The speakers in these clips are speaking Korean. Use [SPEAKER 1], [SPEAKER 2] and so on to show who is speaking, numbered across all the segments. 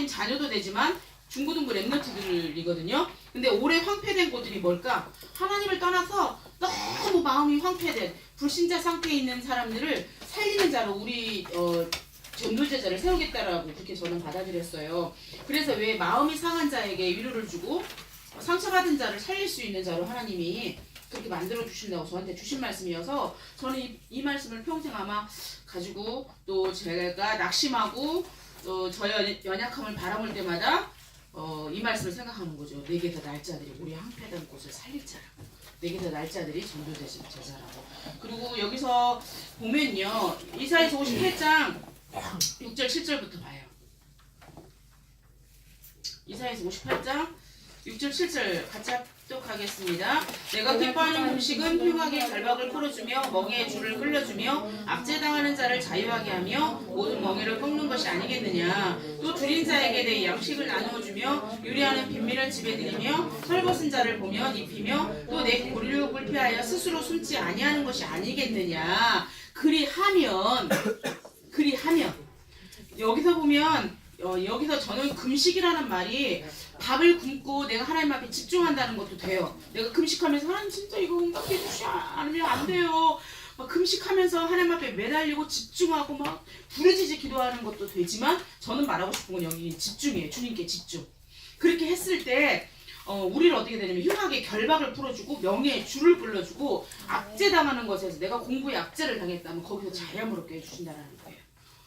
[SPEAKER 1] 자녀도 되지만 중고등부 랩런트들이거든요. 근데 올해 황폐된 곳들이 뭘까? 하나님을 떠나서 너무 마음이 황폐된 불신자 상태에 있는 사람들을 살리는 자로 우리 전도제자를 세우겠다라고 그렇게 저는 받아들였어요. 그래서 왜 마음이 상한 자에게 위로를 주고 상처받은 자를 살릴 수 있는 자로 하나님이 그렇게 만들어 주신다고 저한테 주신 말씀이어서 저는 이 말씀을 평생 아마 가지고 또 제가 낙심하고 또 저의 연약함을 바라볼 때마다 이 말씀을 생각하는 거죠. 내게 더 날짜들이 우리 황폐된 곳을 살릴 자라고. 내게 더 날짜들이 전도제자라고. 그리고 여기서 보면요. 이사야서 58장 6절 7절부터 봐요. 이사야서 58장 6절 7절 같이 합독하겠습니다. 내가 기뻐하는 음식은 흉악의 결박을 풀어주며 멍에의 줄을 끌려주며 압제당하는 자를 자유하게 하며 모든 멍에를 꺾는 것이 아니겠느냐. 또 줄인 자에게 내 양식을 나누어주며 유리하는 빈민을 집에들이며 헐벗은 자를 보면 입히며 또 내 곤욕을 피하여 스스로 숨지 아니하는 것이 아니겠느냐. 그리하면 여기서 보면 여기서 저는 금식이라는 말이 밥을 굶고 내가 하나님 앞에 집중한다는 것도 돼요. 내가 금식하면서 하나님 진짜 이거 응답해 주시 않으면 안 돼요. 막 금식하면서 하나님 앞에 매달리고 집중하고 막 부르짖어 기도하는 것도 되지만 저는 말하고 싶은 건 여기 집중이에요. 주님께 집중. 그렇게 했을 때 우리를 어떻게 되냐면 흉악의 결박을 풀어주고 명예의 줄을 끌어주고 압제당하는 것에서 내가 공부에 압제를 당했다면 거기서 자유함스럽게 해주신다는 거예요.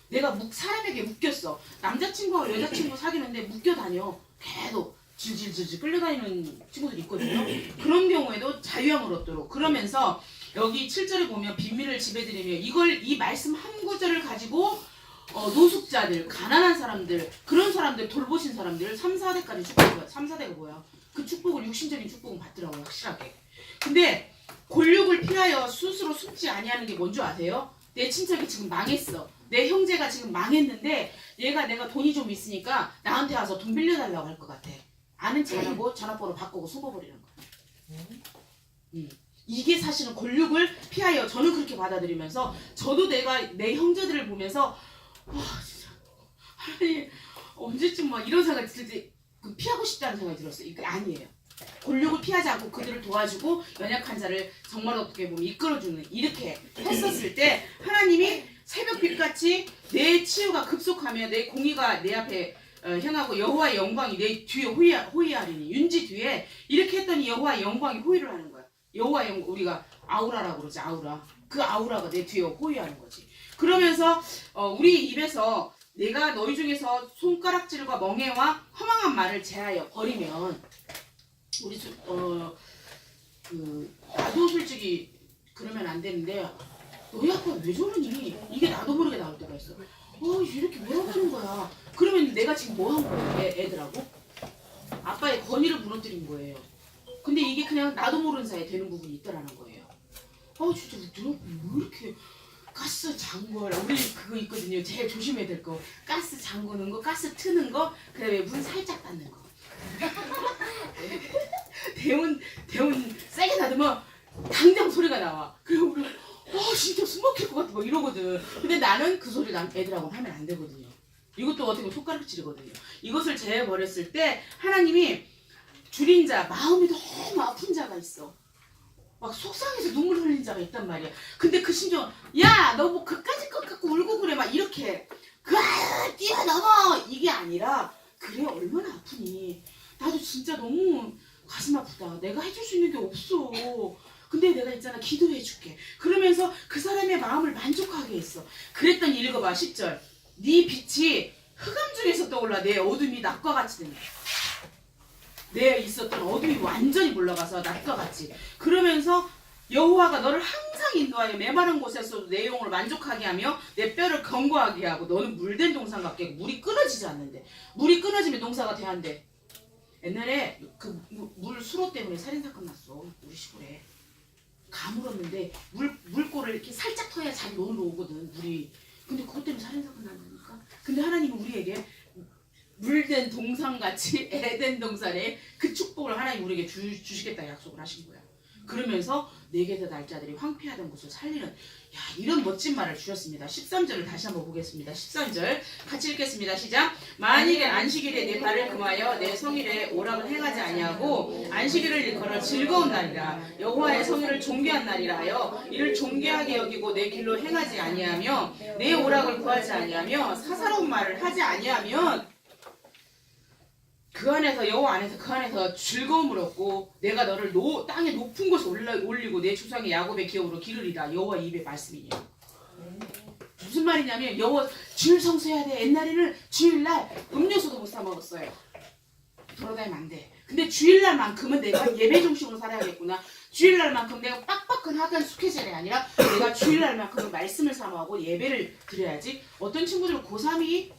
[SPEAKER 1] 내가 사람에게 묶였어. 남자친구와 여자친구 사귀는데 묶여 다녀. 계속 질질질질 끌려다니는 친구들이 있거든요. 그런 경우에도 자유함을 얻도록. 그러면서 여기 7절에 보면 빈민을 집에들이며 이 말씀 한 구절을 가지고 노숙자들, 가난한 사람들, 그런 사람들 돌보신 사람들을 3, 4대까지 축복을 3, 4대가 뭐야? 그 축복을 육신적인 축복은 받더라고요. 확실하게. 근데 곤욕을 피하여 스스로 숨지 아니하는 게 뭔지 아세요? 내 친척이 지금 망했어. 내 형제가 지금 망했는데 내가 돈이 좀 있으니까 나한테 와서 돈 빌려달라고 할 것 같아. 아는 척하고 전화번호 바꾸고 숨어버리는 거야. 이게 사실은 곤욕을 피하여 저는 그렇게 받아들이면서 저도 내 형제들을 보면서 진짜 하나님 언제쯤 막 이런 생각이 들 때 피하고 싶다는 생각이 들었어요. 이게 아니에요. 곤욕을 피하지 않고 그들을 도와주고 연약한 자를 정말 어떻게 보면 이끌어주는 이렇게 했었을 때 하나님이 새벽빛같이 내 치유가 급속하며 내 공의가 내 앞에 향하고 여호와의 영광이 내 뒤에 호위하리니 윤지 뒤에 이렇게 했더니 여호와의 영광이 호위를 하는 거야. 여호와의 영광 우리가 아우라라고 그러지. 아우라. 그 아우라가 내 뒤에 호위하는 거지. 그러면서 우리 입에서 내가 너희 중에서 손가락질과 멍에와 허망한 말을 제하여 버리면 우리 나도 솔직히 그러면 안 되는데 너희 아빠 왜 저러니? 이게 나도 모르게 나올 때가 있어. 이렇게 뭐라고 하는 거야? 그러면 내가 지금 뭐 한 거야? 애들하고? 아빠의 권위를 무너뜨린 거예요. 근데 이게 그냥 나도 모르는 사이에 되는 부분이 있더라는 거예요. 진짜 왜 이렇게 가스 잠궈라. 우리 그거 있거든요. 제일 조심해야 될 거. 가스 잠그는 거, 가스 트는 거, 그다음에 문 살짝 닫는 거. 대문 세게 닫으면 당장 소리가 나와. 그리고 우리 진짜 숨 막힐 것 같아 막 이러거든. 근데 나는 그 소리 애들하고는 하면 안 되거든요. 이것도 어떻게 보면 손가락질이거든요. 이것을 제해버렸을 때 하나님이 줄인 자, 마음이 너무 아픈 자가 있어. 막 속상해서 눈물 흘리는 자가 있단 말이야. 근데 그 심정, 야, 너 뭐 그까짓 것 갖고 울고 그래 막 이렇게 뛰어넘어 이게 아니라 그래 얼마나 아프니. 나도 진짜 너무 가슴 아프다. 내가 해줄 수 있는 게 없어. 근데 내가 있잖아 기도해 줄게. 그러면서 그 사람의 마음을 만족하게 했어. 그랬더니 읽어봐 10절. 네 빛이 흑암 중에서 떠올라 내 어둠이 낮과 같이 된다. 내 있었던 어둠이 완전히 물러가서 낮과 같이. 그러면서 여호와가 너를 항상 인도하여 메마른 곳에서도 내 영혼을 만족하게 하며 내 뼈를 견고하게 하고 너는 물된 동산 같게 물이 끊어지지 않는데. 물이 끊어지면 농사가 돼야 한대. 옛날에 그 물 수로 때문에 살인사건 났어. 우리 시골에. 가물었는데 물꼬를 이렇게 살짝 터야 잘 녹아오거든 물이. 근데 그것 때문에 살인사건 난다니까. 근데 하나님은 우리에게 물된 동산같이 에덴 동산에 그 축복을 하나님 우리에게 주시겠다 약속을 하신 거야. 그러면서 네개의 날짜들이 황폐하던 곳을 살리는 이런 멋진 말을 주셨습니다. 13절을 다시 한번 보겠습니다. 13절 같이 읽겠습니다. 시작. 만일에 안식일에 내 발을 금하여 내 성일에 오락을 행하지 아니하고 안식일을 일컬어 즐거운 날이라 여호와의 성일을 존귀한 날이라 하여 이를 존귀하게 여기고 내 길로 행하지 아니하며 내 오락을 구하지 아니하며 사사로운 말을 하지 아니하면 그 안에서 여호와 안에서 그 안에서 즐거움을 얻고 내가 너를 땅의 높은 곳에 올리고 내 조상의 야곱의 기업으로 기르리라. 여호와 입의 말씀이냐. 무슨 말이냐면 여호와 주일 성수해야 돼. 옛날에는 주일날 음료수도 못 사 먹었어요. 돌아다니면 안 돼. 근데 주일날만큼은 내가 예배 중심으로 살아야겠구나. 주일날만큼 내가 빡빡한 학연 스케줄이 아니라 내가 주일날만큼은 말씀을 사모하고 예배를 드려야지. 어떤 친구들은 고3이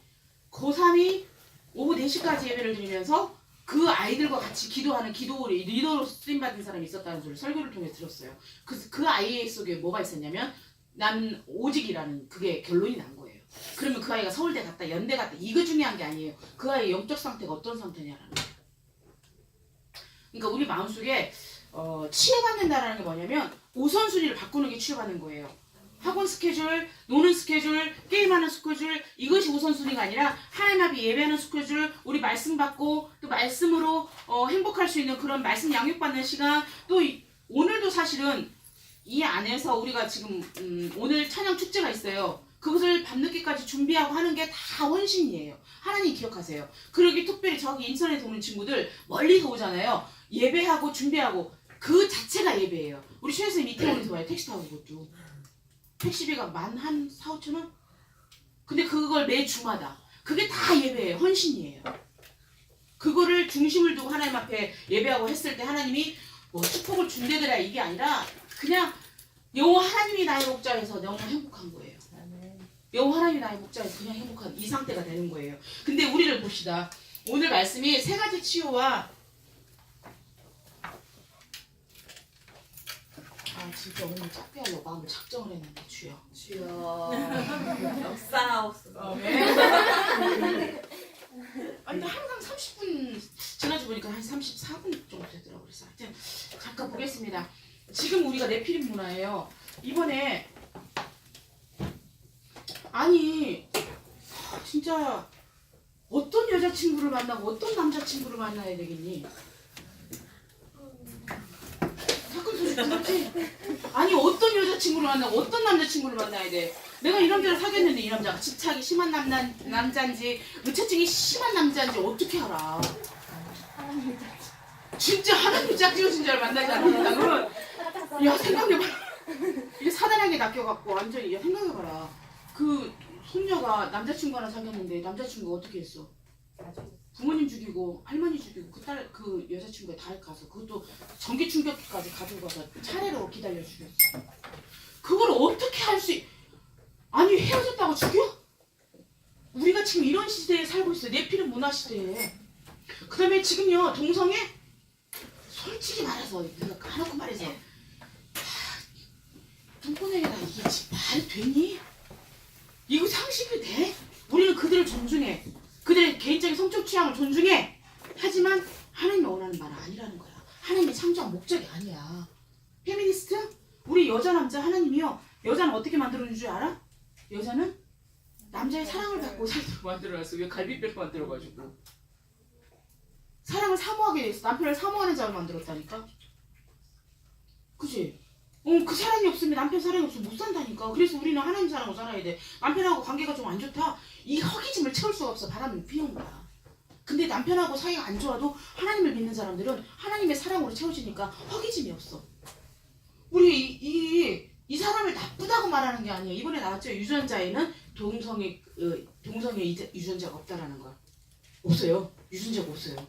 [SPEAKER 1] 오후 4시까지 예배를 드리면서 그 아이들과 같이 기도하는 리더로 쓰임받은 사람이 있었다는 소리를 설교를 통해 들었어요. 그 아이 속에 뭐가 있었냐면 난 오직이라는 그게 결론이 난 거예요. 그러면 그 아이가 서울대 갔다 연대 갔다 이거 중요한 게 아니에요. 그 아이의 영적 상태가 어떤 상태냐라는 거예요. 그러니까 우리 마음속에 치유받는다라는 게 뭐냐면 우선순위를 바꾸는 게 치유받는 거예요. 학원 스케줄, 노는 스케줄, 게임하는 스케줄 이것이 우선순위가 아니라 하나님 앞에 예배하는 스케줄, 우리 말씀 받고 또 말씀으로 행복할 수 있는 그런 말씀 양육받는 시간 또 오늘도 사실은 이 안에서 우리가 지금 오늘 찬양 축제가 있어요. 그것을 밤늦게까지 준비하고 하는 게 다 헌신이에요. 하나님 기억하세요. 그러기 특별히 저기 인천에서 오는 친구들 멀리서 오잖아요. 예배하고 준비하고 그 자체가 예배예요. 우리 최 선생님 이태원에서 와요. 택시 타고 그것도. 택시비가 한 4, 5천 원? 근데 그걸 매 주마다 그게 다 예배예요. 헌신이에요. 그거를 중심을 두고 하나님 앞에 예배하고 했을 때 하나님이 뭐 축복을 준대더라 이게 아니라 그냥 여호와 하나님이 나의 목자에서 너무 행복한 거예요. 여호와 하나님이 나의 목자에서 그냥 행복한 이 상태가 되는 거예요. 근데 우리를 봅시다. 오늘 말씀이 세 가지 치유와 진짜 오늘 작게 하려고 마음을 작정을 했는데 주여
[SPEAKER 2] 역사하옵소서.
[SPEAKER 1] 근데 항상 30분 지나서 보니까 한 34분 정도 되더라고요. 그래서 하여튼 잠깐 보겠습니다. 지금 우리가 네피림 문화예요. 이번에 진짜 어떤 여자친구를 만나고 어떤 남자친구를 만나야 되겠니? 가끔 소리 들었지? 아니 어떤 여자친구를 만나고 어떤 남자친구를 만나야 돼? 내가 이 남자를 사귀었는데 이 남자가 집착이 심한 남자인지 의처증이 심한 남자인지 어떻게 알아? 진짜 하나님 짝지어진 자를 만나지 않는다면 야 생각해봐라. 이게 사단에게 낚여갖고 완전히 생각해봐라. 그 손녀가 남자친구 하나 사귀었는데 남자친구가 어떻게 했어? 부모님 죽이고 할머니 죽이고 그 여자친구가 다 가서 그것도 전기 충격기까지 가지고 가서 차례로 기다려 죽였어. 그걸 어떻게 할 수 아니 헤어졌다고 죽여? 우리가 지금 이런 시대에 살고 있어요. 네피림 문화 시대에. 그 다음에 지금요 동성애 솔직히 말해서 내가 까놓고 말해서 동성애가 이게 말이 되니? 이거 상식이 돼? 우리는 그들을 존중해. 그들의 개인적인 성적 취향을 존중해. 하지만 하나님이 원하는 말은 아니라는 거야. 하나님의 창조한 목적이 아니야. 페미니스트? 우리 여자 남자 하나님이요. 여자는 어떻게 만들어준 줄 알아? 여자는 남자의 사랑을 받고 살도록 만들어놨어. 왜 갈비뼈를 만들어가지고. 사랑을 사모하게 됐어. 남편을 사모하는 자를 만들었다니까. 그치? 그 사랑이 없으면 남편 사랑이 없으면 못 산다니까. 그래서 우리는 하나님 사랑으로 살아야 돼. 남편하고 관계가 좀 안 좋다. 이 허기짐을 채울 수가 없어. 바람이 피우는 거야. 근데 남편하고 사이가 안 좋아도 하나님을 믿는 사람들은 하나님의 사랑으로 채워지니까 허기짐이 없어. 우리 이 사람을 나쁘다고 말하는 게 아니에요. 이번에 나왔죠. 유전자에는 동성애 유전자가 없다라는 거. 없어요. 유전자가 없어요.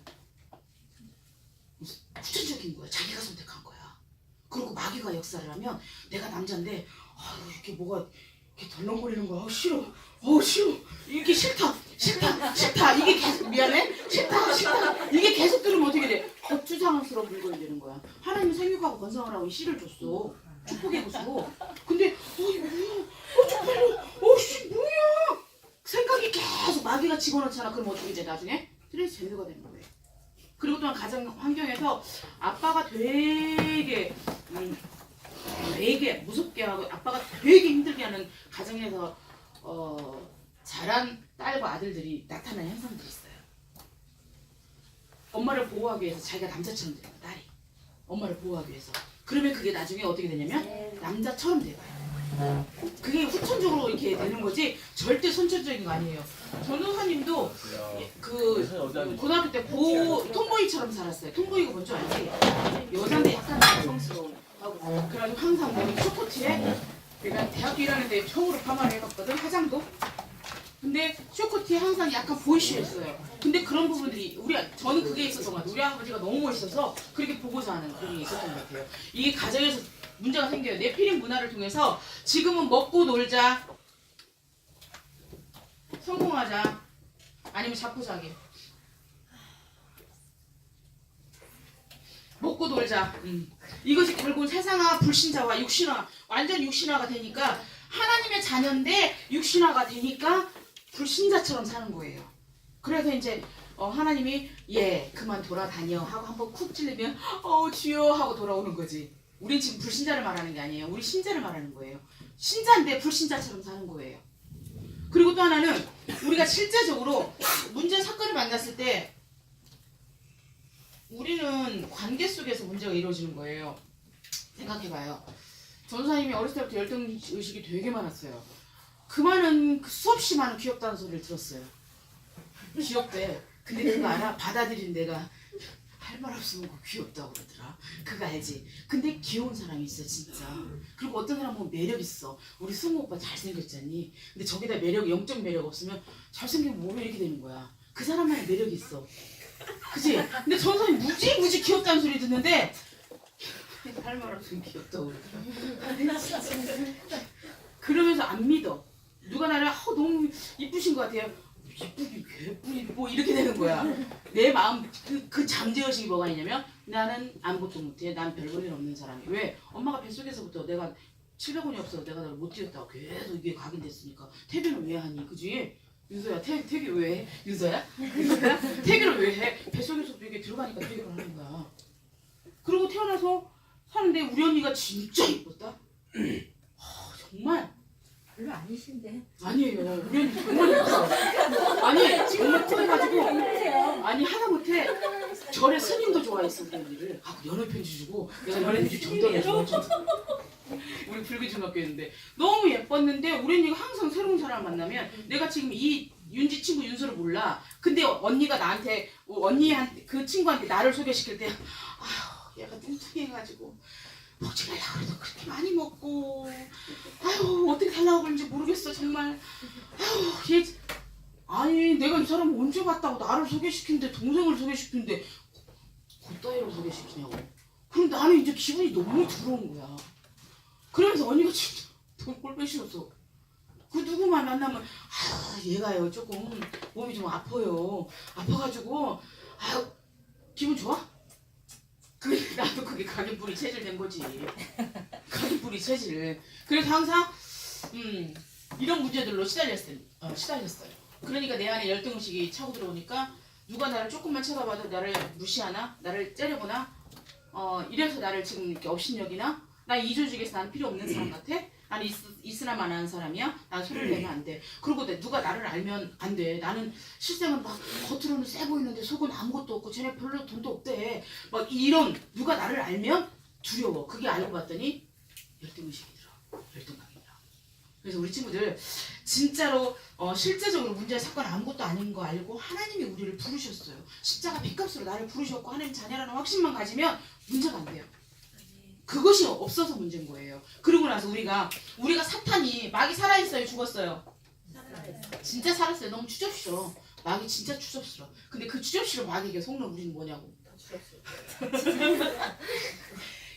[SPEAKER 1] 후천적인 거야. 자기가 선택한 거야. 그리고 마귀가 역사를 하면 내가 남자인데 이렇게 뭐가 이렇게 덜렁거리는 거야. 싫어. 싫어. 이게 싫다. 이게 계속 미안해. 싫다. 이게 계속 들으면 어떻게 돼? 거추장스러운 물건이 되는 거야. 하나님은 생육하고 건성을 하고 씨를 줬어. 축복의 곳으로. 근데 이거 뭐야? 씨 뭐야? 생각이 계속 마귀가 집어넣잖아. 그럼 어떻게 돼 나중에? 스트레스 젤류가 되는 거예요. 그리고 또한 가정 환경에서 아빠가 되게 되게 무섭게 하고 아빠가 되게 힘들게 하는 가정에서 자란 딸과 아들들이 나타나는 현상들이 있어요. 엄마를 보호하기 위해서 자기가 남자처럼 돼요. 딸이 엄마를 보호하기 위해서. 그러면 그게 나중에 어떻게 되냐면 남자처럼 돼요. 그게 후천적으로 이렇게 되는 거지 절대 선천적인 거 아니에요. 전우사님도 그 고등학교 때 톰보이처럼 살았어요. 톰보이가 뭔지 알지? 여자인데 약간 남성스러운. 그래가지고 항상 머리 쇼코티에 내가 대학교 1학년 때 처음으로 파마를 해봤거든. 화장도. 근데 쇼코티에 항상 약간 보이쉬했어요. 근데 그런 부분들이 저는 그게 있어서 것 같아요. 우리 아버지가 너무 멋있어서 그렇게 보고자 하는 그런 게 있었던 것 같아요. 이게 가정에서 문제가 생겨요. 내피림 문화를 통해서 지금은 먹고 놀자, 성공하자, 아니면 자포자기. 먹고 놀자. 이것이 결국 세상화, 불신자와 육신화, 완전 육신화가 되니까 하나님의 자녀인데 육신화가 되니까 불신자처럼 사는 거예요. 그래서 이제 하나님이 그만 돌아다녀 하고 한번 쿡 찔리면 주여 하고 돌아오는 거지. 우린 지금 불신자를 말하는 게 아니에요. 우리 신자를 말하는 거예요. 신자인데 불신자처럼 사는 거예요. 그리고 또 하나는 우리가 실제적으로 문제 사건을 만났을 때 우리는 관계 속에서 문제가 이루어지는 거예요. 생각해봐요. 전사님이 어렸을 때부터 열등의식이 되게 많았어요. 그 수없이 많은 귀엽다는 소리를 들었어요. 귀엽대. 근데 그거 알아? 받아들인 내가 할 말 없으면 그거 귀엽다고 그러더라. 그거 알지? 근데 귀여운 사람이 있어 진짜. 그리고 어떤 사람은 보면 매력 있어. 우리 승우 오빠 잘생겼잖니. 근데 저기다 영적 매력 없으면 잘생기면 몸이 이렇게 되는 거야. 그 사람만의 매력이 있어. 그치? 근데 전사님 무지 귀엽다는 소리 듣는데 할 말 없으면 귀엽다고 그러더라. 그러면서 안 믿어. 누가 나를 너무 이쁘신 것 같아요. 이쁘기 개쁘니 뭐 이렇게 되는 거야. 내 마음 그 잠재의식이 뭐가 있냐면 나는 아무것도 못해. 난 별 볼 일 없는 사람이. 왜? 엄마가 뱃속에서부터 내가 700원이 없어서 내가 너를 못 뛰었다고 계속 이게 각인됐으니까 태교는 왜 하니? 그지? 윤서야 태교 왜 해? 윤서야? 태교를 왜 해? 뱃속에서도 이게 들어가니까 태교를 하는 거야. 그리고 태어나서 사는데 우리 언니가 진짜 이뻤다. 정말
[SPEAKER 2] 별로 아니신데.
[SPEAKER 1] 아니에요. 우리 언니 정말 예뻤어. 아니 정말 튼해가지고 아니 하다못해 절에 스님도 좋아했어 우리 언니를. 연애 편지 주고 내가 연애 편지 전달해줘. 우리 불교중학교였는데 너무 예뻤는데 우리 언니가 항상 새로운 사람을 만나면 내가 지금 이 윤지 친구 윤서를 몰라. 근데 언니가 나한테 그 친구한테 나를 소개시킬 때 아휴 얘가 뚱뚱해가지고 먹지 말라고 그래도 그렇게 많이 먹고 아유 어떻게 달라고 그런지 모르겠어 정말. 아유 얘 아니 내가 이 사람 언제 봤다고 나를 소개시키는데 동생을 소개시키는데 그따위로 소개시키냐고. 그럼 나는 이제 기분이 너무 더러운 거야. 그러면서 언니가 진짜 돈 꼴빼 싫었어. 그 누구만 만나면 얘가요 조금 몸이 좀 아파요. 아파가지고 아유 기분 좋아? 나도 그게 각인뿌리 체질 된 거지. 각인뿌리 체질. 그래서 항상 이런 문제들로 시달렸어요. 그러니까 내 안에 열등의식이 차고 들어오니까 누가 나를 조금만 쳐다봐도 나를 무시하나? 나를 째려보나? 이래서 나를 지금 이렇게 업신여기나? 나 이 조직에서 난 필요 없는 사람 같아? 나는 있으나만 하는 사람이야? 난 소리를 내면 안 돼. 그리고 누가 나를 알면 안 돼. 나는 실생은 막 겉으로는 세 보이는데 속은 아무것도 없고 쟤네 별로 돈도 없대. 막 이런 누가 나를 알면 두려워. 그게 알고 봤더니 열등의식이더라. 열등감이더라. 그래서 우리 친구들 진짜로 실제적으로 문제 사건 아무것도 아닌 거 알고 하나님이 우리를 부르셨어요. 십자가 핏값으로 나를 부르셨고 하나님 자녀라는 확신만 가지면 문제가 안 돼요. 그것이 없어서 문제인 거예요. 그러고 나서 우리가 사탄이 마귀 살아있어요? 죽었어요? 진짜 살았어요. 너무 추접스러워. 마귀 진짜 추접스러워. 근데 그 추접스러운 마귀에게 속는 우리는 뭐냐고.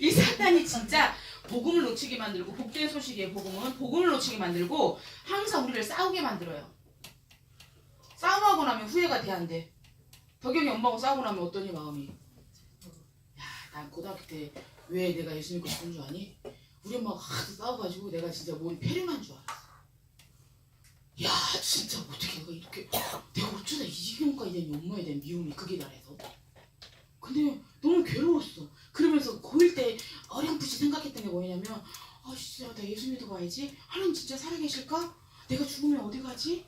[SPEAKER 1] 이 사탄이 진짜 복음을 놓치게 만들고 복된 소식의 복음을 놓치게 만들고 항상 우리를 싸우게 만들어요. 싸움하고 나면 후회가 돼 안 돼? 덕영이 엄마하고 싸우고 나면 어떠니 마음이? 난 고등학교 때 왜 내가 예수 믿고 싶은 줄 아니? 우리 엄마가 하도 싸워가지고 내가 진짜 몸이 폐렴한 줄 알았어. 야 진짜 어떻게 내가 이렇게 내가 어쩌다 이 지경까지 되니 엄마에 대한 미움이 극에 달해서. 근데 너무 괴로웠어. 그러면서 고1 때 어렴풋이 생각 예수 믿어봐야지. 하나님 진짜 살아계실까? 내가 죽으면 어디 가지?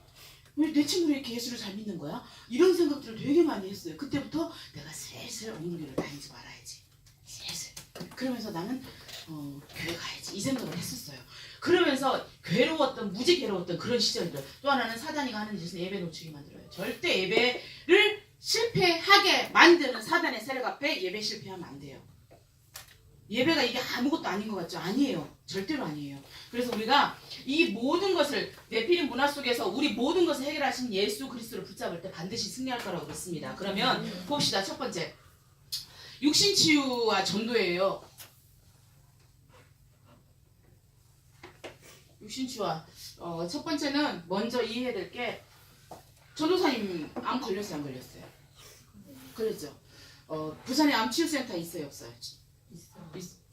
[SPEAKER 1] 왜 내 친구는 이렇게 예수를 잘 믿는 거야? 이런 생각들을 되게 많이 했어요. 그때부터 내가 슬슬 어머니를 다니지 말아야지. 슬슬. 그러면서 나는 교회 가야지. 이 생각을 했었어요. 그러면서 무지 괴로웠던 그런 시절들. 또 하나는 사단이가 하는 짓은 예배 놓치게 만들어요. 절대 예배를 실패하게 만드는 사단의 세력 앞에 예배 실패하면 안 돼요. 예배가 이게 아무것도 아닌 것 같죠? 아니에요. 절대로 아니에요. 그래서 우리가 이 모든 것을 네피림 문화 속에서 우리 모든 것을 해결하신 예수 그리스도를 붙잡을 때 반드시 승리할 거라고 믿습니다. 그러면 봅시다. 첫 번째, 육신치유와 전도예요. 육신치유와 첫 번째는 먼저 이해해야 될 게, 전도사님 암 걸렸어요? 안 걸렸어요? 걸렸죠. 부산에 암치유센터 있어요? 없어요?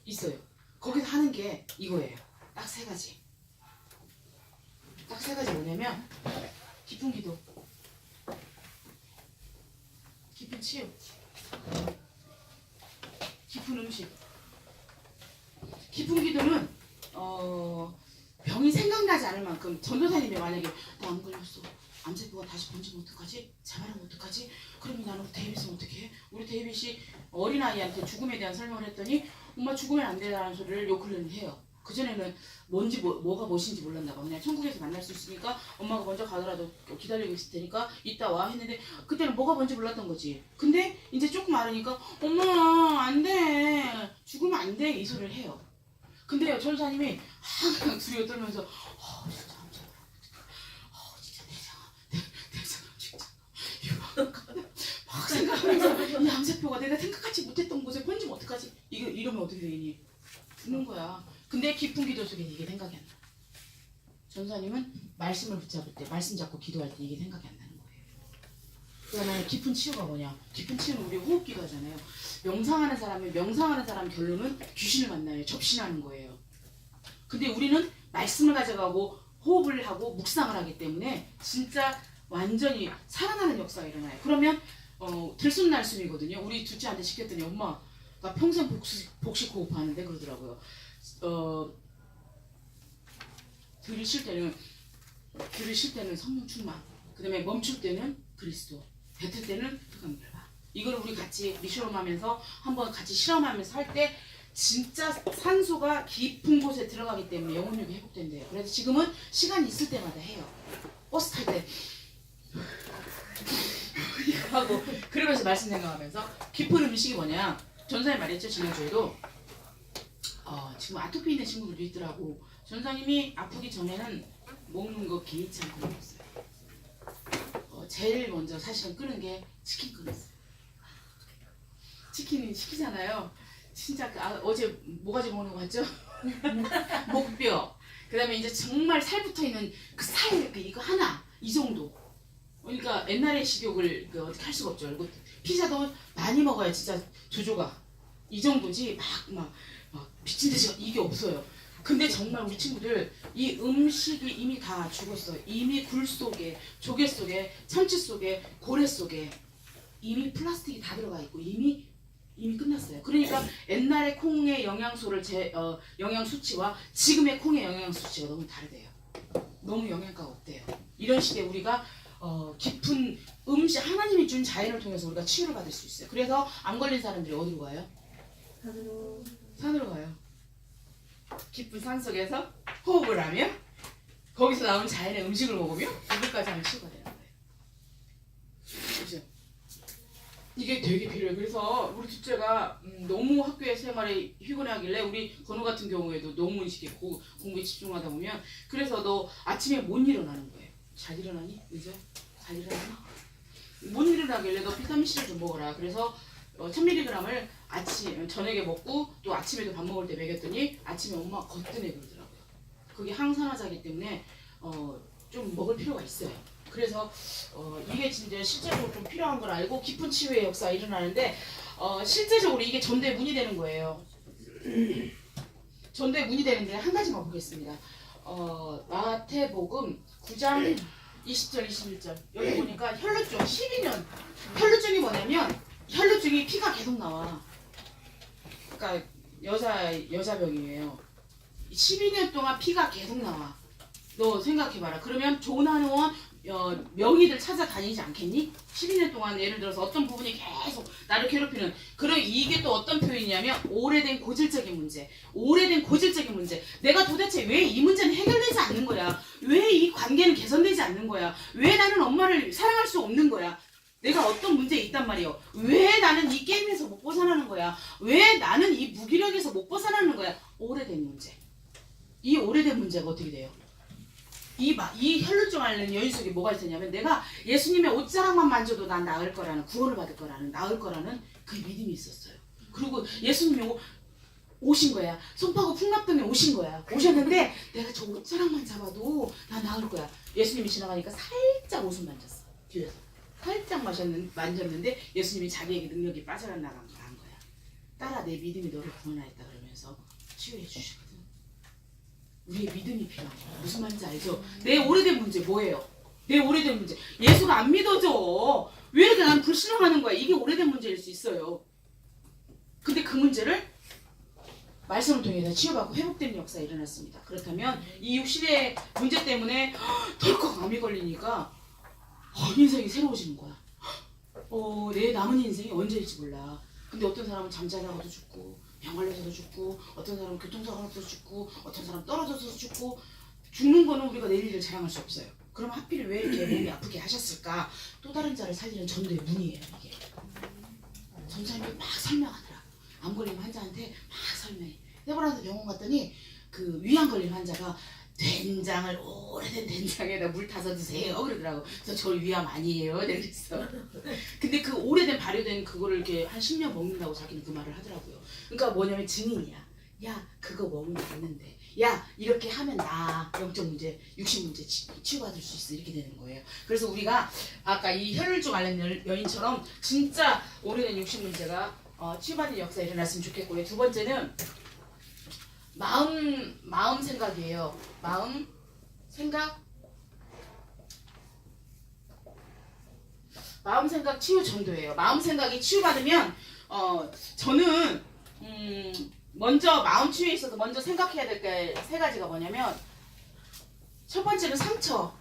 [SPEAKER 1] 있어요. 거기서 하는 게 이거예요. 딱 세 가지. 딱 세 가지 뭐냐면, 깊은 기도, 깊은 치유, 깊은 음식. 깊은 기도는 병이 생각나지 않을 만큼, 전도사님이 만약에 나 안 걸렸어, 암세포가 다시 번지면 어떡하지? 재발하면 어떡하지? 그러면 나는 데이빗은 어떻게 해? 우리 데이빗이 어린아이한테 죽음에 대한 설명을 했더니 엄마 죽으면 안 된다는 소리를 요클레는 해요. 그전에는 뭔지 뭐가 무엇인지 몰랐나 봐. 그냥 천국에서 만날 수 있으니까 엄마가 먼저 가더라도 기다리고 있을 테니까 이따 와 했는데, 그때는 뭐가 뭔지 몰랐던 거지. 근데 이제 조금 알으니까 엄마 안 돼, 죽으면 안 돼, 이 소리를 해요. 근데 전사님이 그냥 두려워 떨면서 진짜 진짜 내장아 진짜 막 생각하면서 이 암세포가 내가 생각하지 못했던 곳에 번지면 어떡하지? 이러면 어떻게 되니? 죽는 거야. 근데 깊은 기도 속에 이게 생각이 안 나. 전사님은 말씀을 붙잡을 때, 말씀 잡고 기도할 때 이게 생각이 안 나는 거예요. 그다음에 깊은 치유가 뭐냐? 깊은 치유는 우리 호흡기가 하잖아요. 명상하는 사람 결론은 귀신을 만나요. 접신하는 거예요. 근데 우리는 말씀을 가져가고 호흡을 하고 묵상을 하기 때문에 진짜 완전히 살아나는 역사가 일어나요. 그러면 들숨날숨이거든요. 우리 둘째한테 시켰더니 엄마 나 평생 복식 호흡하는데 그러더라고요. 들이쉴 때는 성령 충만, 그 다음에 멈출 때는 그리스도, 뱉을 때는 흑암 결박. 이걸 우리 같이 리쇼롬하면서 한번 같이 실험하면서 할 때 진짜 산소가 깊은 곳에 들어가기 때문에 영혼력이 회복된대요. 그래서 지금은 시간이 있을 때마다 해요. 버스 탈 때 이거 하고 그러면서 말씀 생각하면서. 깊은 음식이 뭐냐? 전사님 말했죠, 지난주에도. 지금 아토피 있는 친구들도 있더라고. 전사님이 아프기 전에는 먹는 거 개의치 않고 먹었어요. 제일 먼저 사실은 끄는 게 치킨 끓였어요. 치킨이 시키잖아요. 진짜 어제 뭐가지 먹는 거 같죠? 목뼈. 그 다음에 이제 정말 살 붙어있는 그 살, 이거 하나, 이 정도. 그러니까 옛날의 식욕을 어떻게 할 수가 없죠. 그리고 피자도 많이 먹어야 진짜 조조가 이 정도지 막 미친 듯이 이게 없어요. 근데 정말 우리 친구들 이 음식이 이미 다 죽었어요. 이미 굴 속에, 조개 속에, 참치 속에, 고래 속에 이미 플라스틱이 다 들어가 있고 이미 끝났어요. 그러니까 옛날의 콩의 영양소를 영양 수치와 지금의 콩의 영양 수치가 너무 다르대요. 너무 영양가가 없대요. 이런 시대에 우리가 깊은 음식, 하나님이 준 자연을 통해서 우리가 치유를 받을 수 있어요. 그래서 암 걸린 사람들이 어디로 가요? 산으로 가요. 깊은 산 속에서 호흡을 하며 거기서 나온 자연의 음식을 먹으며 이것까지 하면 치유가 되는 거예요. 그죠? 이게 되게 필요해요. 그래서 우리 둘째가 너무 학교에 생활에 피곤해하길래 우리 건우 같은 경우에도 너무 이렇게 공부에 집중하다 보면, 그래서 너 아침에 못 일어나는 거예요. 잘 일어나니? 이제? 잘 일어나니? 못 일어나길래 너 비타민C를 좀 먹어라. 그래서 1000mg을 저녁에 먹고 또 아침에도 밥 먹을 때 먹였더니 아침에 엄마가 거뜬해 그러더라고요. 그게 항산화제이기 때문에 좀 먹을 필요가 있어요. 그래서 이게 진짜 실제적으로 좀 필요한 걸 알고 깊은 치유의 역사가 일어나는데, 실제적으로 이게 전도의 문이 되는 거예요. 전도의 문이 되는데 한 가지만 보겠습니다. 마태복음 9장 20절 21절 여기 보니까 혈루증 12년. 혈루증이 뭐냐면 혈루증이 피가 계속 나와. 그러니까 여자병이에요. 12년 동안 피가 계속 나와. 너 생각해봐라. 그러면 조난원 명의들 찾아다니지 않겠니? 12년 동안 예를 들어서 어떤 부분이 계속 나를 괴롭히는, 그럼 이게 또 어떤 표현이냐면 오래된 고질적인 문제, 오래된 고질적인 문제. 내가 도대체 왜 이 문제는 해결되지 않는 거야? 왜 이 관계는 개선되지 않는 거야? 왜 나는 엄마를 사랑할 수 없는 거야? 내가 어떤 문제에 있단 말이에요. 왜 나는 이 게임에서 못 벗어나는 거야? 왜 나는 이 무기력에서 못 벗어나는 거야? 오래된 문제. 이 오래된 문제가 어떻게 돼요? 이 혈루증 앓는 여인 속에 뭐가 있었냐면, 내가 예수님의 옷자락만 만져도 난 나을 거라는, 구원을 받을 거라는, 나을 거라는 그 믿음이 있었어요. 그리고 예수님이 오신 거야. 송파구 풍납동에 오신 거야. 오셨는데 내가 저 옷자락만 잡아도 나 나을 거야. 예수님이 지나가니까 살짝 옷을 만졌어. 뒤에서 살짝 만졌는데 예수님이 자기에게 능력이 빠져나간 거야. 딸아, 내 믿음이 너를 구원하였다 그러면서 치유해 주시거든. 우리의 믿음이 필요한 거야. 무슨 말인지 알죠? 내 오래된 문제 뭐예요? 내 오래된 문제. 예수가 안 믿어져. 왜 이렇게 난 불신앙하는 거야? 이게 오래된 문제일 수 있어요. 근데 그 문제를 말씀을 통해서 치유받고 회복되는 역사가 일어났습니다. 그렇다면 이 육신의 문제 때문에 덜컥 암이 걸리니까 인생이 새로워지는 거야. 내 남은 인생이 언제일지 몰라. 근데 어떤 사람은 잠자다가도 죽고, 병원에서도 죽고, 어떤 사람은 교통사고 나서 죽고, 어떤 사람은 떨어져서 죽고. 죽는 거는 우리가 내 일을 자랑할 수 없어요. 그럼 하필 왜 이렇게 몸이 아프게 하셨을까? 또 다른 자를 살리는 전도의 문이에요, 이게. 전사님이 막 설명하더라. 암 걸린 환자한테 막 설명해. 해보라서 병원 갔더니 그 위암 걸린 환자가 된장을, 오래된 된장에다 물 타서 드세요 그러더라고. 그래서 저 위암 아니에요 내가 그랬어. 근데 그 오래된 발효된 그거를 이렇게 한 10년 먹는다고 자기는 그 말을 하더라고요. 그러니까 뭐냐면 증인이야. 야, 그거 먹으면 낫는데, 야, 이렇게 하면 나 영적 문제, 육신 문제 치유받을 수 있어, 이렇게 되는 거예요. 그래서 우리가 아까 이 혈루증 앓는 여인처럼 진짜 오래된 육신 문제가 치유받는 역사가 일어났으면 좋겠고요. 두 번째는 마음 생각이에요. 마음 생각 치유 전도예요. 마음 생각이 치유받으면 저는 먼저 마음 치유에 있어서 먼저 생각해야 될 게 세 가지가 뭐냐면, 첫 번째는 상처,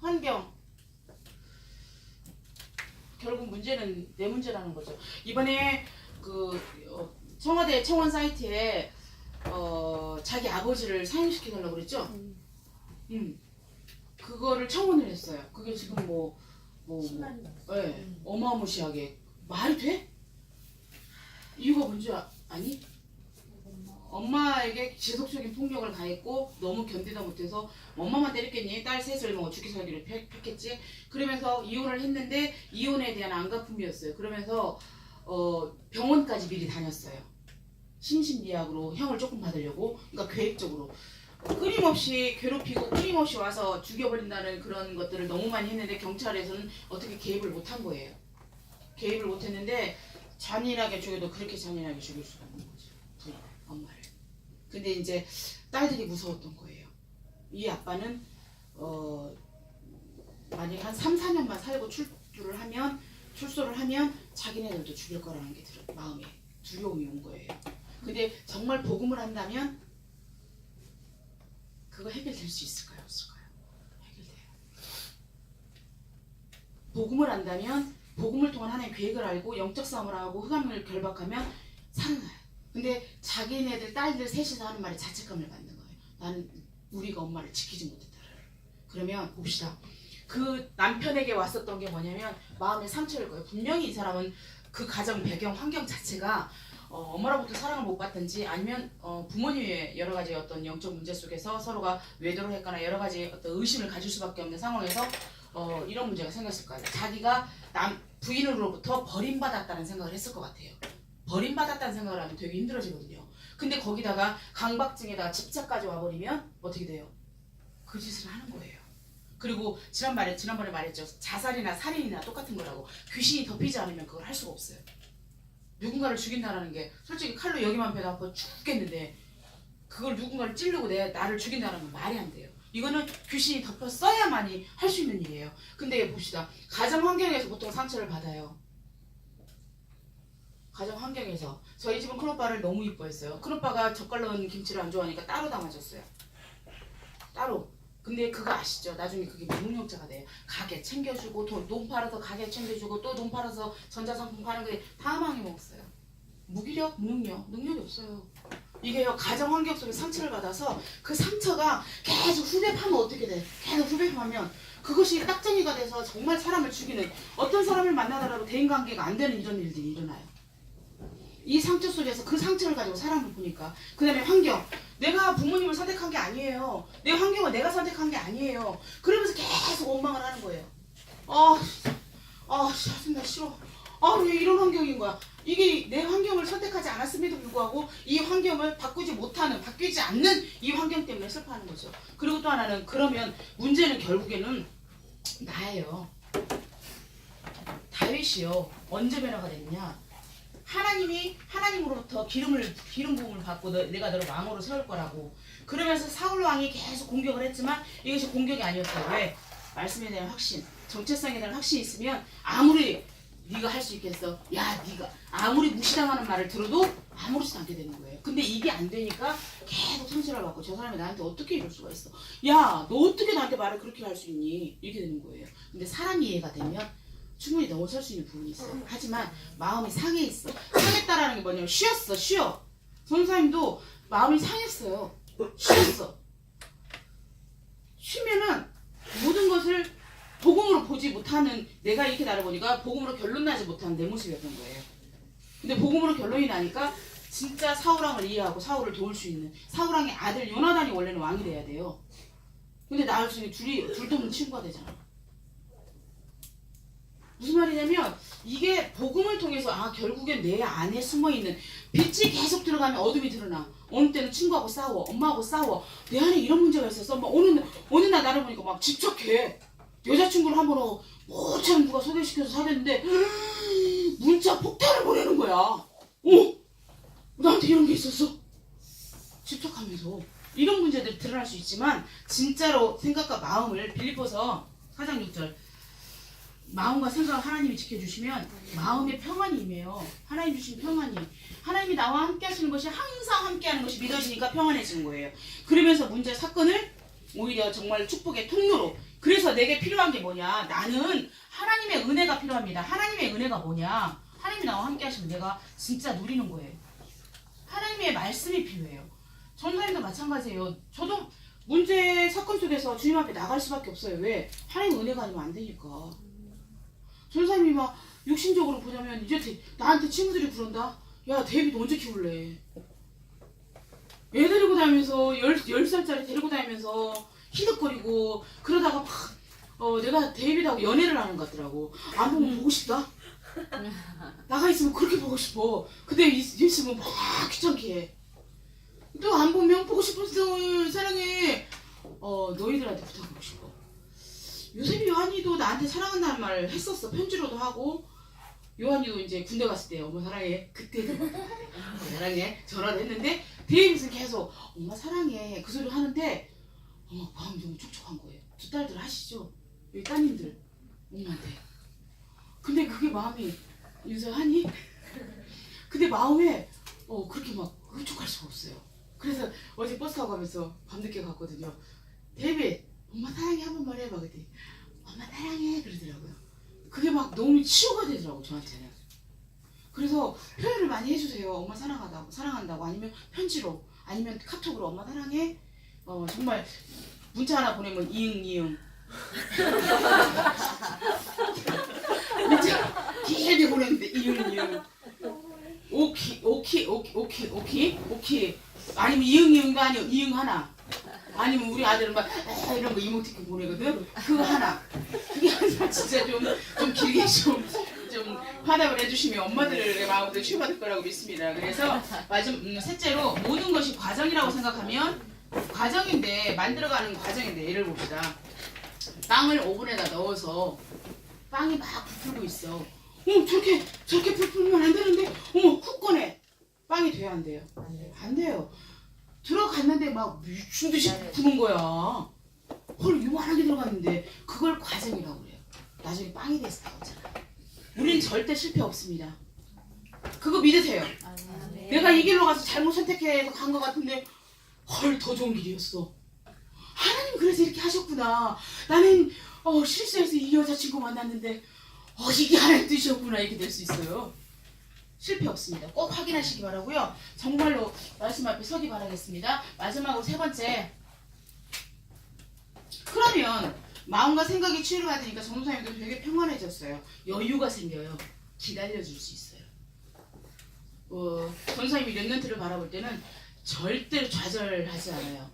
[SPEAKER 1] 환경. 결국 문제는 내 문제라는 거죠. 이번에 그 청와대 청원 사이트에 자기 아버지를 사형시켜달라고 그랬죠? 그거를 청원을 했어요. 그게 지금 네, 어마무시하게 말이 돼? 이유가 뭔지 아니? 엄마에게 지속적인 폭력을 가했고 너무 견디다 못해서 엄마만 때렸겠니? 딸 셋을 죽기 살기를 폈겠지? 그러면서 이혼을 했는데 이혼에 대한 안갚음이었어요. 그러면서 병원까지 미리 다녔어요. 심신미약으로 형을 조금 받으려고. 그러니까 계획적으로 끊임없이 괴롭히고 끊임없이 와서 죽여버린다는 그런 것들을 너무 많이 했는데 경찰에서는 어떻게 개입을 못한 거예요. 개입을 못했는데 잔인하게 죽여도 그렇게 잔인하게 죽일 수가 없는 거죠. 부인, 엄마를. 근데 이제 딸들이 무서웠던 거예요. 이 아빠는 만약에 한 3, 4년만 살고 출소를 하면 자기네들도 죽일 거라는 게 마음에 두려움이 온 거예요. 근데 정말 복음을 한다면 그거 해결될 수 있을까요? 없을까요? 해결돼요. 복음을 안다면, 복음을 통한 하나님의 계획을 알고 영적 싸움을 하고 흑암을 결박하면 살아나요. 근데 자기네들 딸들 셋이서 하는 말에 자책감을 받는 거예요. 나는 우리가 엄마를 지키지 못했다를. 그러면 봅시다. 그 남편에게 왔었던 게 뭐냐면 마음의 상처일 거예요. 분명히 이 사람은 그 가정 배경 환경 자체가 엄마로부터 사랑을 못 받든지, 아니면 부모님의 여러 가지 어떤 영적 문제 속에서 서로가 외도를 했거나 여러 가지 어떤 의심을 가질 수밖에 없는 상황에서 이런 문제가 생겼을 거예요. 자기가 부인으로부터 버림받았다는 생각을 했을 것 같아요. 버림받았다는 생각을 하면 되게 힘들어지거든요. 근데 거기다가 강박증에다가 집착까지 와버리면 어떻게 돼요? 그 짓을 하는 거예요. 그리고 지난번에 말했죠. 자살이나 살인이나 똑같은 거라고. 귀신이 덮이지 않으면 그걸 할 수가 없어요. 누군가를 죽인다는 게 솔직히 칼로 여기만 베다 아파 죽겠는데 그걸 누군가를 찌르고 나를 죽인다는 건 말이 안 돼요. 이거는 귀신이 덮여 써야만이 할 수 있는 일이에요. 근데 봅시다. 가정 환경에서 보통 상처를 받아요. 가정 환경에서 저희 집은 큰오빠를 너무 이뻐했어요. 큰오빠가 젓갈 넣은 김치를 안 좋아하니까 따로 담아줬어요. 따로. 근데 그거 아시죠? 나중에 그게 무능력자가 돼요. 가게 챙겨주고 돈 팔아서 가게 챙겨주고 또 돈 팔아서 전자상품 파는 게 다 망해먹었어요. 무기력, 무능력, 능력이 없어요. 이게요, 가정 환경 속에 상처를 받아서 그 상처가 계속 후배파면 어떻게 돼? 계속 후배파면 그것이 딱정이가 돼서 정말 사람을 죽이는, 어떤 사람을 만나더라도 대인관계가 안 되는 이런 일들이 일어나요. 이 상처 속에서 그 상처를 가지고 사람을 보니까. 그 다음에 환경. 내가 부모님을 선택한 게 아니에요. 내 환경을 내가 선택한 게 아니에요. 그러면서 계속 원망을 하는 거예요. 짜증나, 싫어. 왜 이런 환경인 거야. 이게 내 환경을 선택하지 않았음에도 불구하고 이 환경을 바뀌지 않는 이 환경 때문에 슬퍼하는 거죠. 그리고 또 하나는, 그러면 문제는 결국에는 나예요. 다윗이요. 언제 변화가 됐냐. 하나님으로부터 기름 부음을 받고 내가 너를 왕으로 세울 거라고. 그러면서 사울 왕이 계속 공격을 했지만 이것이 공격이 아니었어요. 왜? 말씀에 대한 확신, 정체성에 대한 확신이 있으면 아무리 네가 할 수 있겠어. 야, 네가 아무리 무시당하는 말을 들어도 아무렇지도 않게 되는 거예요. 근데 이게 안 되니까 계속 상처를 받고, 저 사람이 나한테 어떻게 이럴 수가 있어. 야, 너 어떻게 나한테 말을 그렇게 할 수 있니? 이렇게 되는 거예요. 근데 사람 이해가 되면 충분히 넘어설 수 있는 부분이 있어요. 하지만 마음이 상해 있어. 상했다라는 게 뭐냐면 쉬어. 전사님도 마음이 상했어요. 쉬었어. 쉬면은 모든 것을 복음으로 보지 못하는, 내가 이렇게 나를 보니까 복음으로 결론 나지 못하는 내 모습이었던 거예요. 근데 복음으로 결론이 나니까 진짜 사울왕을 이해하고 사울을 도울 수 있는, 사울왕의 아들 요나단이 원래는 왕이 돼야 돼요. 근데 나중에 둘도 친구가 되잖아. 무슨 말이냐면 이게 복음을 통해서 결국엔 내 안에 숨어있는 빛이 계속 들어가면 어둠이 드러나. 어느 때는 친구하고 싸워, 엄마하고 싸워. 내 안에 이런 문제가 있었어. 막 어느 날 나를 보니까 막 집착해. 여자친구를 한 번 모처럼 누가 소개시켜서 사귀었는데 문자 폭탄을 보내는 거야. 나한테 이런 게 있었어. 집착하면서. 이런 문제들이 드러날 수 있지만 진짜로 생각과 마음을, 빌립보서 4장 6절, 마음과 생각을 하나님이 지켜주시면 마음의 평안이 임해요. 하나님 주신 평안이. 하나님이 나와 함께 하시는 것이, 항상 함께 하는 것이 믿어지니까 평안해지는 거예요. 그러면서 문제, 사건을 오히려 정말 축복의 통로로. 그래서 내게 필요한 게 뭐냐. 나는 하나님의 은혜가 필요합니다. 하나님의 은혜가 뭐냐. 하나님이 나와 함께 하시면 내가 진짜 누리는 거예요. 하나님의 말씀이 필요해요. 전사님도 마찬가지예요. 저도 문제, 사건 속에서 주님 앞에 나갈 수밖에 없어요. 왜? 하나님의 은혜가 아니면 안 되니까. 전사님이 막 육신적으로 보자면 이제 나한테 친구들이 그런다. 야, 데이비드 언제 키울래? 애 데리고 다니면서 10살짜리 데리고 다니면서 희득거리고 그러다가 막 내가 데이비드하고 연애를 하는 것 같더라고. 안 보면 보고 싶다. 나가 있으면 그렇게 보고 싶어. 근데 있으면 막 귀찮게 해. 또 안 보면 보고 싶었어. 사랑해. 너희들한테 부탁하고 싶어. 요셉이 요한이도 나한테 사랑한다는 말을 했었어. 편지로도 하고. 요한이도 이제 군대 갔을 때 엄마 사랑해. 그때도 엄마 사랑해 전화를 했는데 데이빗은 계속 엄마 사랑해 그 소리를 하는데 마음이 너무 촉촉한 거예요. 두 딸들 하시죠? 여기 따님들 엄마한테. 근데 그게 마음이 유서하니? 근데 마음에 그렇게 막 흡족할 수가 없어요. 그래서 어제 버스 타고 가면서 밤늦게 갔거든요. 데이빗 엄마 사랑해 한 번만 해봐. 그랬더니 엄마 사랑해 그러더라고요. 그게 막 너무 치유가 되더라고 저한테는. 그래서 표현을 많이 해주세요. 엄마 사랑한다고. 아니면 편지로, 아니면 카톡으로 엄마 사랑해. 정말 문자 하나 보내면 이응 문자 길게 보냈는데 이응 오키 아니면 이응도 아니요 이응 하나. 아니면 우리 아들은 막 이런 거 이모티콘 보내거든. 그거 하나. 그게 아니라 진짜 좀 길게 좀 화답을 해주시면 엄마들의 마음도 치유받을 거라고 믿습니다. 그래서 셋째로, 모든 것이 과정이라고 생각하면, 과정인데, 만들어가는 과정인데, 예를 봅시다. 빵을 오븐에다 넣어서 빵이 막 부풀고 있어. 저렇게 부풀면 안 되는데, 훅 꺼내. 빵이 돼야 안 돼요? 안 돼요. 들어갔는데 막 미친 듯이 부는 거야. 요만하게 들어갔는데 그걸 과정이라고 그래요. 나중에 빵이 돼서 나오잖아. 우린 절대 실패 없습니다. 그거 믿으세요.
[SPEAKER 2] 아멘.
[SPEAKER 1] 내가 이 길로 가서 잘못 선택해서 간 것 같은데 헐 더 좋은 길이었어. 하나님 그래서 이렇게 하셨구나. 나는 실수해서 이 여자친구 만났는데 이게 하나님 뜻이었구나. 이렇게 될 수 있어요. 실패 없습니다. 꼭 확인하시기 바라고요. 정말로 말씀 앞에 서기 바라겠습니다. 마지막으로 세 번째. 그러면 마음과 생각이 치유를 받으니까 전도사님도 되게 평안해졌어요. 여유가 생겨요. 기다려줄 수 있어요. 전도사님이 랩런트를 바라볼 때는 절대로 좌절하지 않아요.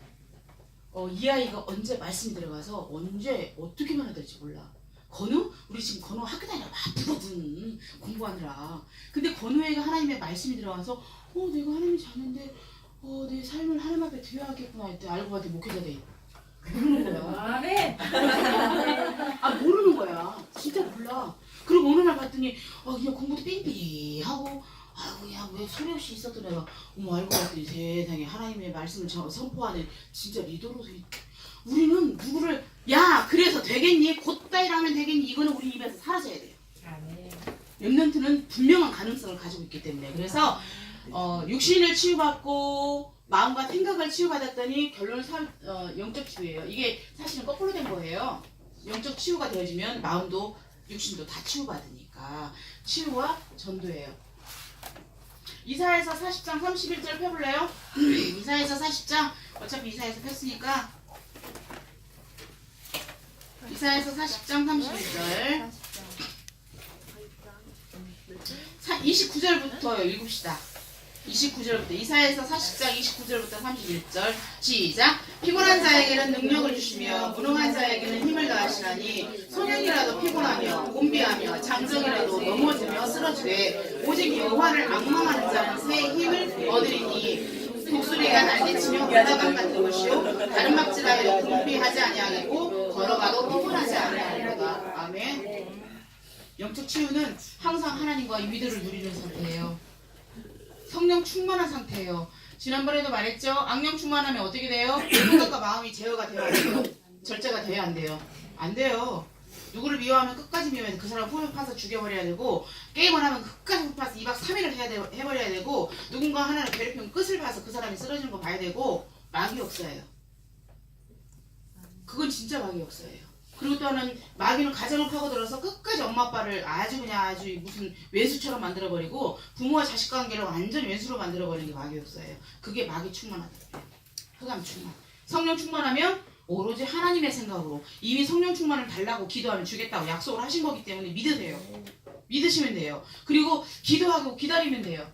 [SPEAKER 1] 이 아이가 언제 말씀이 들어가서 언제 어떻게 변해야 될지 몰라. 건우? 우리 지금 건우 학교 다니라 바쁘거든. 공부하느라. 근데 건우애가 하나님의 말씀이 들어가서 내가 하나님이 잤는데 내 삶을 하나님 앞에 드려야겠구나 했더니 알고 봤더니 목회자 돼. 모르는 거야.
[SPEAKER 2] 아멘.
[SPEAKER 1] 모르는 거야. 진짜 몰라. 그리고 어느 날 봤더니 그냥 공부도 삐삐하고 그냥 왜 소리 없이 있었던 애가 알고 봤더니 세상에 하나님의 말씀을 선포하는 진짜 리더로 돼. 우리는 누구를 그래서 되겠니? 곧다 일하면 되겠니? 이거는 우리 입에서 사라져야 돼요.
[SPEAKER 2] 아멘.
[SPEAKER 1] 랩런트는 분명한 가능성을 가지고 있기 때문에. 그래서 육신을 치유받고 마음과 생각을 치유받았더니 결론은 영적 치유예요. 이게 사실은 거꾸로 된 거예요. 영적 치유가 되어지면 마음도 육신도 다 치유받으니까 치유와 전도예요. 이사야서 40장 31절 펴볼래요? 이사야서 40장 어차피 이사야서 폈으니까 이사야서 40장 31절 29절부터 읽읍시다. 29절부터 이사야서 40장 29절부터 31절 시작. 피곤한 자에게는 능력을 주시며 무능한 자에게는 힘을 더하시라니 소년이라도 피곤하며 곤비하며 장정이라도 넘어지며 쓰러지되 오직 여호와를 앙망하는 자는 새 힘을 얻으리니 독수리가 날개치며 바다감 같은 것이요 다른 막질하여 곤비하지 아니하겠고 걸어가도 피곤하지 아니하리로다. 아멘. 영적 치유는 항상 하나님과 위대를 누리는 상태예요. 성령 충만한 상태예요. 지난번에도 말했죠. 악령 충만하면 어떻게 돼요? 생각과 마음이 제어가 돼야 돼요. 절제가 돼야 안 돼요. 안 돼요. 누구를 미워하면 끝까지 미워해야 돼. 그 사람 후벼 파서 죽여버려야 되고 게임을 하면 끝까지 후벼 파서 2박 3일을 해버려야 되고 누군가 하나를 괴롭히면 끝을 봐서 그 사람이 쓰러지는 거 봐야 되고 마귀 역사예요. 그건 진짜 마귀 역사예요. 그리고 또 하나는 마귀는 가정을 파고들어서 끝까지 엄마 아빠를 아주 무슨 외수처럼 만들어버리고 부모와 자식 관계를 완전 외수로 만들어버리는 게 마귀 역사예요. 그게 마귀 충만하다. 흑암 충만. 성령 충만하면 오로지 하나님의 생각으로 이미 성령 충만을 달라고 기도하면 주겠다고 약속을 하신 거기 때문에 믿으세요. 믿으시면 돼요. 그리고 기도하고 기다리면 돼요.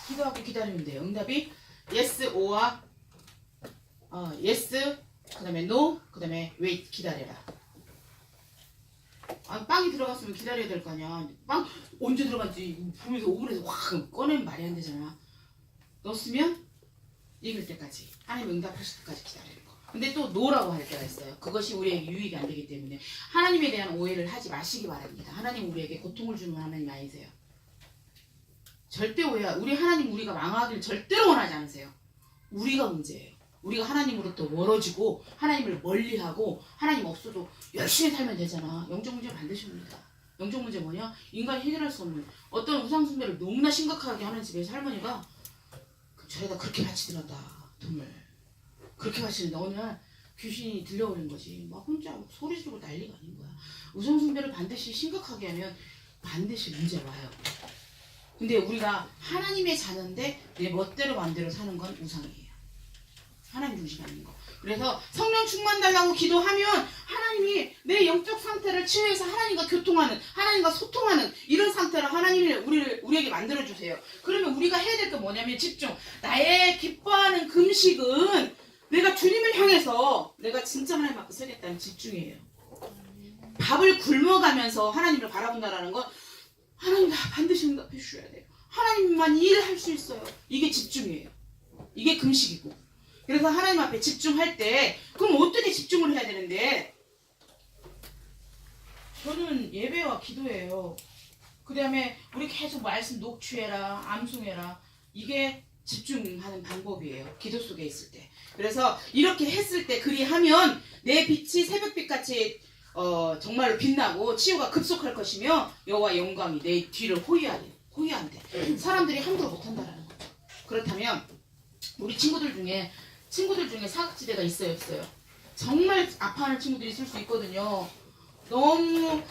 [SPEAKER 1] 기도하고 기다리면 돼요. 응답이 yes, o와 yes, 그 다음에 no, 그 다음에 wait, 기다려라. 빵이 들어갔으면 기다려야 될 거 아니야. 빵 언제 들어간지 보면서 오븐에서 확 꺼내면 말이 안 되잖아. 넣었으면 익을 때까지, 하나님 응답하실 때까지 기다리는 거. 근데 또 no라고 할 때가 있어요. 그것이 우리에게 유익이 안 되기 때문에 하나님에 대한 오해를 하지 마시기 바랍니다. 하나님 우리에게 고통을 주는 하나님 아니세요. 절대 우리 하나님 우리가 망하기를 절대로 원하지 않으세요. 우리가 문제예요. 우리가 하나님으로부터 멀어지고 하나님을 멀리하고 하나님 없어도 열심히 살면 되잖아. 영적 문제 반드시 옵니다. 영적 문제 뭐냐? 인간이 해결할 수 없는 어떤 우상 숭배를 너무나 심각하게 하는 집에서 할머니가 저에다 그렇게 바치더란다. 돈을 그렇게 바치는데 어느 날 귀신이 들려오는 거지. 막 혼자 소리 지르고 난리가 아닌 거야. 우상 숭배를 반드시 심각하게 하면 반드시 문제 와요. 근데 우리가 하나님의 자녀인데 내 멋대로 마음대로 사는 건 우상이에요. 하나님 중심이 아닌 거. 그래서 성령 충만 달라고 기도하면 하나님이 내 영적 상태를 치유해서 하나님과 교통하는, 하나님과 소통하는 이런 상태로 하나님이 우리에게 만들어주세요. 그러면 우리가 해야 될 게 뭐냐면 집중. 나의 기뻐하는 금식은 내가 주님을 향해서 내가 진짜 하나님 앞에 서겠다는 집중이에요. 밥을 굶어가면서 하나님을 바라본다라는 건 하나님 나 반드시 응답해 주셔야 돼요. 하나님만 일할 수 있어요. 이게 집중이에요. 이게 금식이고. 그래서 하나님 앞에 집중할 때 그럼 어떻게 집중을 해야 되는데 저는 예배와 기도예요. 그 다음에 우리 계속 말씀 녹취해라 암송해라 이게 집중하는 방법이에요. 기도 속에 있을 때. 그래서 이렇게 했을 때 그리하면 내 빛이 새벽빛같이 정말로 빛나고 치유가 급속할 것이며 여호와 영광이 내 뒤를 호위한대. 사람들이 함부로 못한다라는 거죠. 그렇다면 우리 친구들 중에 사각지대가 있어요, 없어요? 정말 아파하는 친구들이 있을 수 있거든요. 너무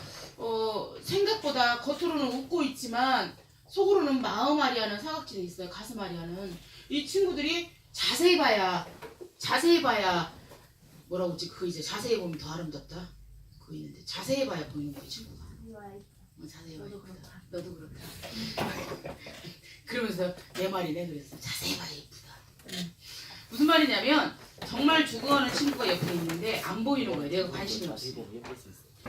[SPEAKER 1] 생각보다 겉으로는 웃고 있지만 속으로는 마음 아리하는 사각지대에 있어요. 가슴 아리하는. 이 친구들이 자세히 봐야 뭐라고 그러지? 그 이제 자세히 보면 더 아름답다. 그거 있는데 자세히 봐야 보이는 거야, 친구가. 자세히 봐야 이쁘다. 너도 그렇다. 그러면서 내 말이네. 그랬어. 자세히 봐야 이쁘다. 무슨 말이냐면 정말 죽어가는 친구가 옆에 있는데 안 보이는 거예요. 내가 관심이 없어.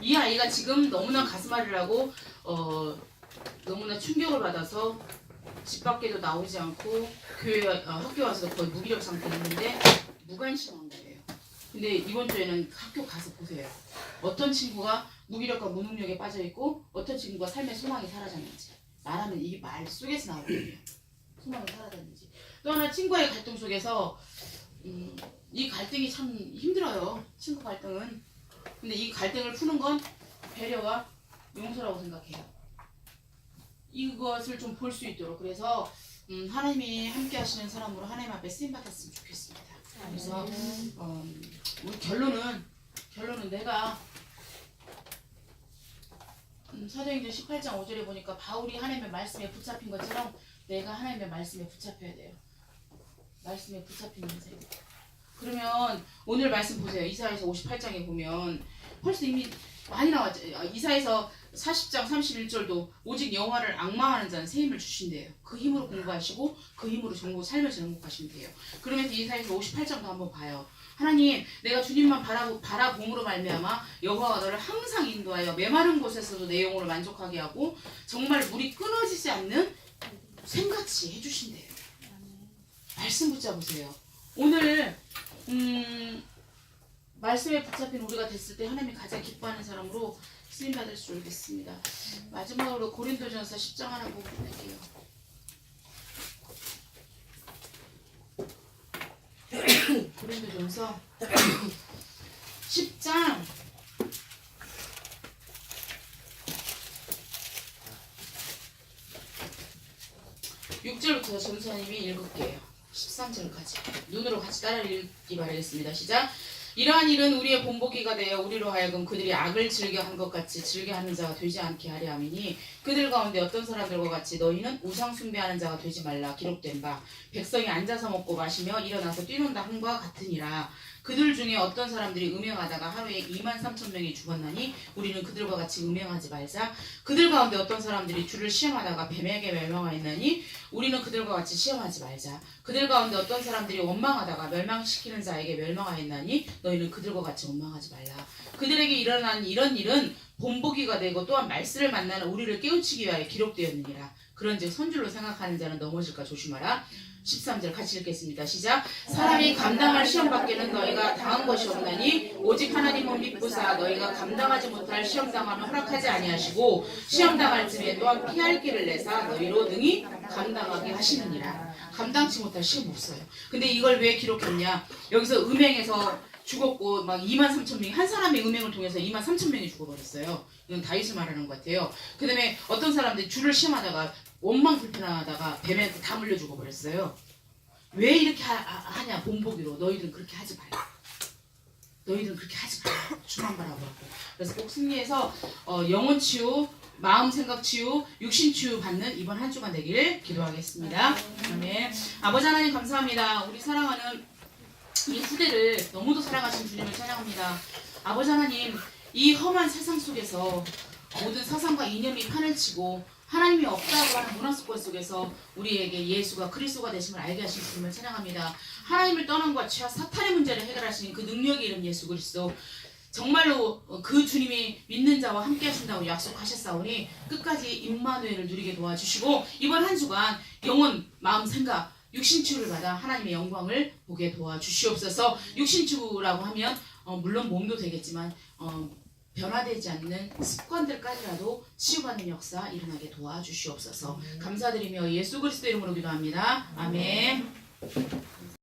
[SPEAKER 1] 이 아이가 지금 너무나 가슴앓이라고 너무나 충격을 받아서 집 밖에도 나오지 않고 학교 와서도 거의 무기력 상태에 있는데 무관심한 거예요. 근데 이번 주에는 학교 가서 보세요. 어떤 친구가 무기력과 무능력에 빠져있고 어떤 친구가 삶의 소망이 사라졌는지. 말하면 이게 말 속에서 나오거든요. 소망이 사라졌는지. 또 하나 친구와의 갈등 속에서 이 갈등이 참 힘들어요. 친구 갈등은. 근데 이 갈등을 푸는 건 배려와 용서라고 생각해요. 이것을 좀 볼 수 있도록. 그래서 하나님이 함께 하시는 사람으로 하나님 앞에 쓰임 받았으면 좋겠습니다. 그래서 우리 결론은 내가 사도행전 18장 5절에 보니까 바울이 하나님의 말씀에 붙잡힌 것처럼 내가 하나님의 말씀에 붙잡혀야 돼요. 말씀에 붙잡히는 인생. 그러면 오늘 말씀 보세요. 이사야서 58장에 보면 벌써 이미 많이 나왔죠. 이사야서 40장 31절도 오직 여호와를 악망하는 자는 새 힘을 주신대요. 그 힘으로 공부하시고 그 힘으로 삶을 정복하시면 돼요. 그러면서 이사야서 58장도 한번 봐요. 하나님, 내가 주님만 바라봄으로 말미암아 여호와가 너를 항상 인도하여 메마른 곳에서도 내 영혼을 만족하게 하고 정말 물이 끊어지지 않는 샘같이 해주신대요. 말씀 붙잡으세요. 오늘 말씀에 붙잡힌 우리가 됐을 때 하나님이 가장 기뻐하는 사람으로 쓰임받을 줄 알겠습니다. 마지막으로 고린도전서 10장 하나 보고 끝낼게요. 고린도전서 10장 6절부터 전사님이 읽을게요. 13절까지 눈으로 같이 따라 읽기 바라겠습니다. 시작. 이러한 일은 우리의 본보기가 되어 우리로 하여금 그들이 악을 즐겨한 것 같이 즐겨하는 자가 되지 않게 하려 함이니 그들 가운데 어떤 사람들과 같이 너희는 우상 숭배하는 자가 되지 말라 기록된 바 백성이 앉아서 먹고 마시며 일어나서 뛰논다 함과 같으니라. 그들 중에 어떤 사람들이 음행하다가 하루에 23,000명이 죽었나니 우리는 그들과 같이 음행하지 말자. 그들 가운데 어떤 사람들이 주를 시험하다가 뱀에게 멸망하였나니 우리는 그들과 같이 시험하지 말자. 그들 가운데 어떤 사람들이 원망하다가 멸망시키는 자에게 멸망하였나니 너희는 그들과 같이 원망하지 말라. 그들에게 일어난 이런 일은 본보기가 되고 또한 말씀을 만나는 우리를 깨우치기 위하여 기록되었느니라. 그런즉 선줄로 생각하는 자는 넘어질까 조심하라. 13절 같이 읽겠습니다. 시작. 사람이 감당할 시험 밖에는 너희가 당한 것이 없나니 오직 하나님은 믿부사 너희가 감당하지 못할 시험 당함을 허락하지 아니하시고 시험 당할 즈음에 또한 피할 길을 내사 너희로 능히 감당하게 하시느니라. 감당치 못할 시험 없어요. 근데 이걸 왜 기록했냐? 여기서 음행에서 죽었고 막 23,000명이 한 사람의 음행을 통해서 23,000명이 죽어버렸어요. 이건 다윗을 말하는 것 같아요. 그 다음에 어떤 사람들이 주를 시험하다가 원망 불편하다가 뱀한테 다 물려 죽어버렸어요. 왜 이렇게 하냐? 본보기로 너희들은 그렇게 하지 말라. 너희들은 그렇게 하지 말라. 주만 바라보라고. 그래서 꼭 승리해서 영혼 치유, 마음 생각 치유, 육신 치유 받는 이번 한 주간 되기를 기도하겠습니다. 아멘. 아버지 하나님 감사합니다. 우리 사랑하는 이 후대를 너무도 사랑하신 주님을 찬양합니다. 아버지 하나님, 이 험한 세상 속에서 모든 사상과 이념이 판을 치고 하나님이 없다고 하는 문화습관 속에서 우리에게 예수가 그리스도가 되심을 알게 하신 주님을 찬양합니다. 하나님을 떠난 것 죄와 사탄의 문제를 해결하시는 그 능력의 이름 예수 그리스도, 정말로 그 주님이 믿는 자와 함께 하신다고 약속하셨사오니 끝까지 임마누엘을 누리게 도와주시고 이번 한 주간 영혼, 마음, 생각, 육신치유를 받아 하나님의 영광을 보게 도와주시옵소서. 육신치유라고 하면 물론 몸도 되겠지만 변화되지 않는 습관들까지라도 치유받는 역사 일어나게 도와주시옵소서. 감사드리며 예수 그리스도 이름으로 기도합니다. 아멘.